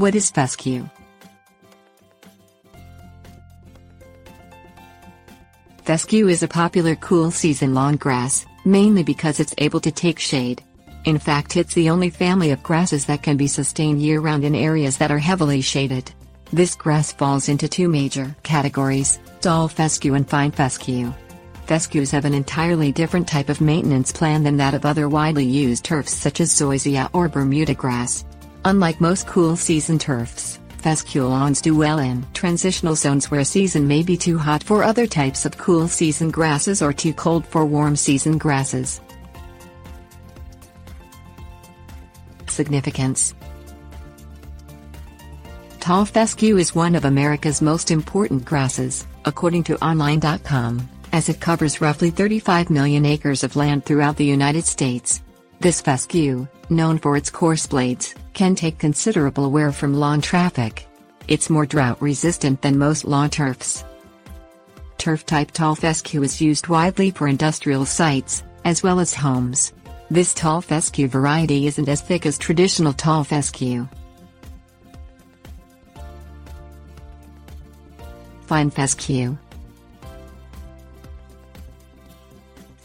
What is fescue? Fescue is a popular cool-season lawn grass, mainly because it's able to take shade. In fact, it's the only family of grasses that can be sustained year-round in areas that are heavily shaded. This grass falls into two major categories: tall fescue and fine fescue. Fescues have an entirely different type of maintenance plan than that of other widely used turfs such as zoysia or Bermuda grass. Unlike most cool-season turfs, fescue lawns do well in transitional zones where a season may be too hot for other types of cool-season grasses or too cold for warm-season grasses. Significance. Tall fescue is one of America's most important grasses, according to Online.com, as it covers roughly 35 million acres of land throughout the United States. This fescue, known for its coarse blades, can take considerable wear from lawn traffic. It's more drought-resistant than most lawn turfs. Turf-type tall fescue is used widely for industrial sites, as well as homes. This tall fescue variety isn't as thick as traditional tall fescue. Fine fescue.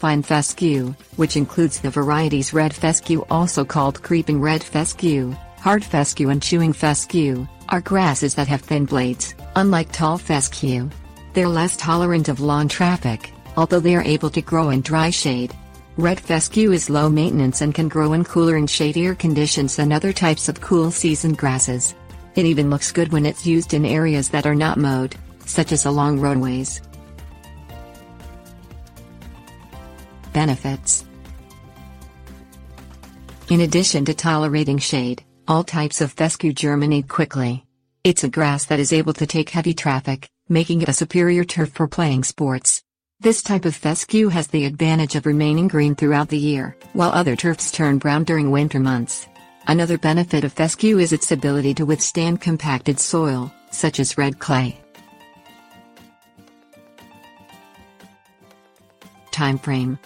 Fine fescue, which includes the varieties red fescue, also called creeping red fescue, hard fescue and chewing fescue, are grasses that have thin blades. Unlike tall fescue, they're less tolerant of lawn traffic, although they are able to grow in dry shade. Red fescue is low maintenance and can grow in cooler and shadier conditions than other types of cool-season grasses. It even looks good when it's used in areas that are not mowed, such as along roadways. Benefits. In addition to tolerating shade, all types of fescue germinate quickly. It's a grass that is able to take heavy traffic, making it a superior turf for playing sports. This type of fescue has the advantage of remaining green throughout the year, while other turfs turn brown during winter months. Another benefit of fescue is its ability to withstand compacted soil, such as red clay. Time frame.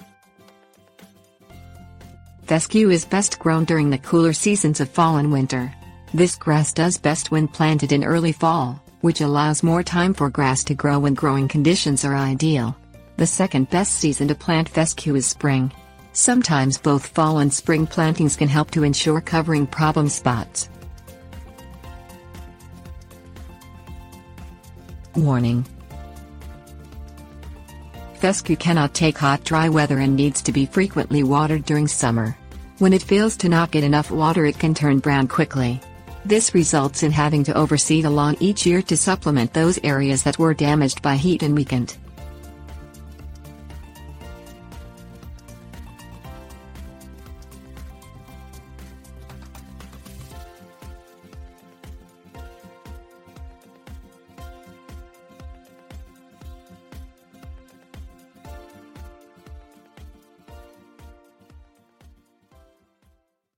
Fescue is best grown during the cooler seasons of fall and winter. This grass does best when planted in early fall, which allows more time for grass to grow when growing conditions are ideal. The second best season to plant fescue is spring. Sometimes both fall and spring plantings can help to ensure covering problem spots. Warning. Fescue cannot take hot, dry weather and needs to be frequently watered during summer. When it fails to not get enough water, it can turn brown quickly. This results in having to overseed a lawn each year to supplement those areas that were damaged by heat and weakened.